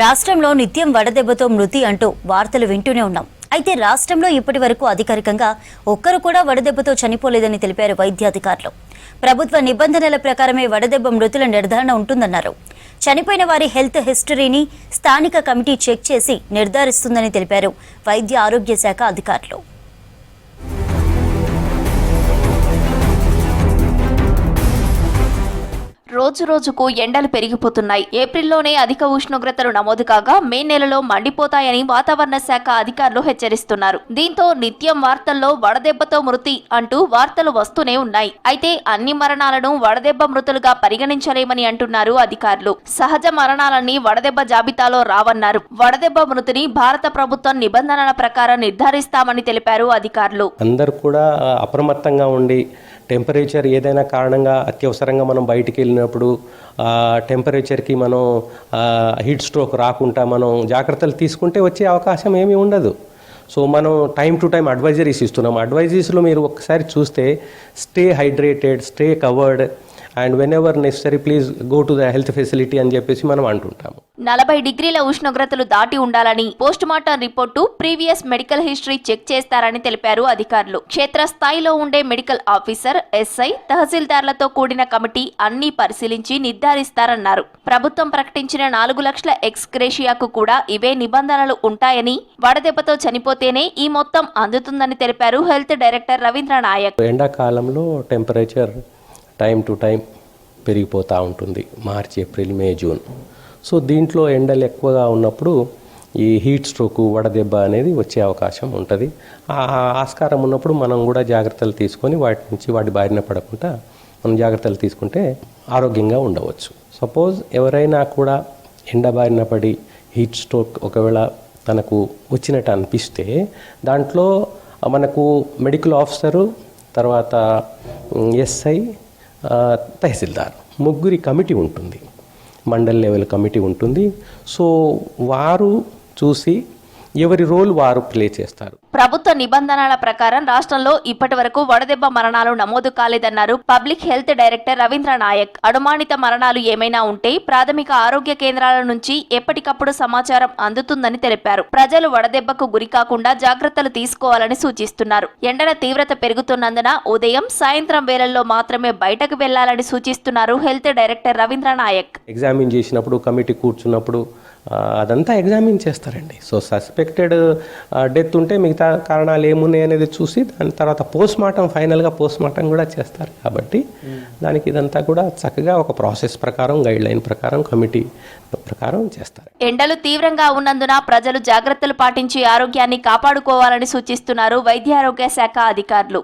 రాష్ట్రంలో నిత్యం వడదెబ్బతో మృతి అంటూ వార్తలు వింటూనే ఉన్నాం. అయితే రాష్ట్రంలో ఇప్పటి వరకు అధికారికంగా ఒక్కరు కూడా వడదెబ్బతో చనిపోలేదని తెలిపారు వైద్యాధికారులు. ప్రభుత్వ నిబంధనల ప్రకారమే వడదెబ్బ మృతుల నిర్ధారణ ఉంటుందన్నారు. చనిపోయిన వారి హెల్త్ హిస్టరీని స్థానిక కమిటీ చెక్ చేసి నిర్ధారిస్తుందని తెలిపారు వైద్య ఆరోగ్య శాఖ అధికారులు. రోజు రోజుకు ఎండలు పెరిగిపోతున్నాయి. ఏప్రిల్లోనే అధిక ఉష్ణోగ్రతలు నమోదు కాగా మే నెలలో మండిపోతాయని వాతావరణ శాఖ అధికారులు హెచ్చరిస్తున్నారు. దీంతో నిత్యం వార్తల్లో వడదెబ్బతో మృతి అంటూ వార్తలు వస్తూనే ఉన్నాయి. అయితే అన్ని మరణాలను వడదెబ్బ మృతులుగా పరిగణించలేమని అంటున్నారు అధికారులు. సహజ మరణాలన్నీ వడదెబ్బ జాబితాలో రావన్నారు. వడదెబ్బ మృతిని భారత ప్రభుత్వం నిబంధనల ప్రకారం నిర్ధారిస్తామని తెలిపారు అధికారులు. అందరూ కూడా అప్రమత్తంగా ఉండి టెంపరేచర్ ఏదైనా కారణంగా అత్యవసరంగా మనం బయటికి వెళ్ళినప్పుడు టెంపరేచర్కి మనం హీట్ స్ట్రోక్ రాకుండా మనం జాగ్రత్తలు తీసుకుంటే వచ్చే అవకాశం ఏమీ ఉండదు. సో మనం టైం టు టైం అడ్వైజరీస్ ఇస్తున్నాం. అడ్వైజరీస్లో మీరు ఒకసారి చూస్తే stay hydrated, stay covered and whenever necessary please go to the health facility అని చెప్పేసి మనం అంటుంటాము. 40 డిగ్రీల ఉష్ణోగ్రతలు దాటి ఉండాలని postmortem report, previous medical history check చేస్తారని తెలిపారు అధికారులు. క్షేత్రస్థాయిలో ఉండే మెడికల్ ఆఫీసర్, ఎస్ఐ, తహసీల్దార్లతో కూడిన కమిటీ అన్ని పరిశీలించి నిర్ధారిస్తారన్నారు. ప్రభుత్వం ప్రకటించిన 4 లక్షల ఎక్స్గ్రేషియాకు కూడా ఇవే నిబంధనలు ఉంటాయని, వడదెబ్బతో చనిపోతేనే ఈ మొత్తం అందుతుందని తెలిపారు హెల్త్ డైరెక్టర్ రవీంద్ర నాయక్. ఎండాకాలంలో టెంపరేచర్ టైం టు టైం పెరిగిపోతూ ఉంటుంది. మార్చ్, ఏప్రిల్, మే, జూన్. సో దీంట్లో ఎండలు ఎక్కువగా ఉన్నప్పుడు ఈ హీట్ స్ట్రోకు, వడదెబ్బ అనేది వచ్చే అవకాశం ఉంటుంది. ఆస్కారం ఉన్నప్పుడు మనం కూడా జాగ్రత్తలు తీసుకొని వాటి బారిన పడకుండా మనం జాగ్రత్తలు తీసుకుంటే ఆరోగ్యంగా ఉండవచ్చు. సపోజ్ ఎవరైనా కూడా ఎండ బారిన పడి హీట్ స్ట్రోక్ ఒకవేళ తనకు వచ్చినట్టు అనిపిస్తే దాంట్లో మనకు మెడికల్ ఆఫీసరు, తర్వాత ఎస్ఐ, తహసీల్దార్ ముగ్గురి కమిటీ ఉంటుంది. మండల్ లెవెల్ కమిటీ ఉంటుంది. సో వారు చూసి ఎవరి రోల్ వారు ప్లే చేస్తారు. ప్రభుత్వ నిబంధనల ప్రకారం రాష్ట్రంలో ఇప్పటి వరకు వడదెబ్బ మరణాలు నమోదు కాలేదన్నారు public health director Ravindra Nayak. అనుమానిత మరణాలు ఏమైనా ఉంటే ప్రాథమిక ఆరోగ్య కేంద్రాల నుంచి ఎప్పటికప్పుడు సమాచారం అందుతుందని తెలిపారు. ప్రజలు వడదెబ్బకు గురి కాకుండా జాగ్రత్తలు తీసుకోవాలని సూచిస్తున్నారు. ఎండల తీవ్రత పెరుగుతున్నందున ఉదయం, సాయంత్రం వేళల్లో మాత్రమే బయటకు వెళ్లాలని సూచిస్తున్నారు health director Ravindra Naik. Examine చేసినప్పుడు, కమిటీ కూర్చున్నప్పుడు అదంతా ఎగ్జామిన్ చేస్తారండి. సో సస్పెక్టెడ్ డెత్ ఉంటే మిగతా కారణాలు ఏమున్నాయి అనేది చూసి దాని తర్వాత ఫైనల్గా పోస్ట్ మార్టం కూడా చేస్తారు. కాబట్టి దానికి ఇదంతా కూడా చక్కగా ఒక ప్రాసెస్ ప్రకారం, గైడ్ లైన్ ప్రకారం, కమిటీ ప్రకారం చేస్తారు. ఎండలు తీవ్రంగా ఉన్నందున ప్రజలు జాగ్రత్తలు పాటించి ఆరోగ్యాన్ని కాపాడుకోవాలని సూచిస్తున్నారు వైద్యారోగ్య శాఖ అధికారులు.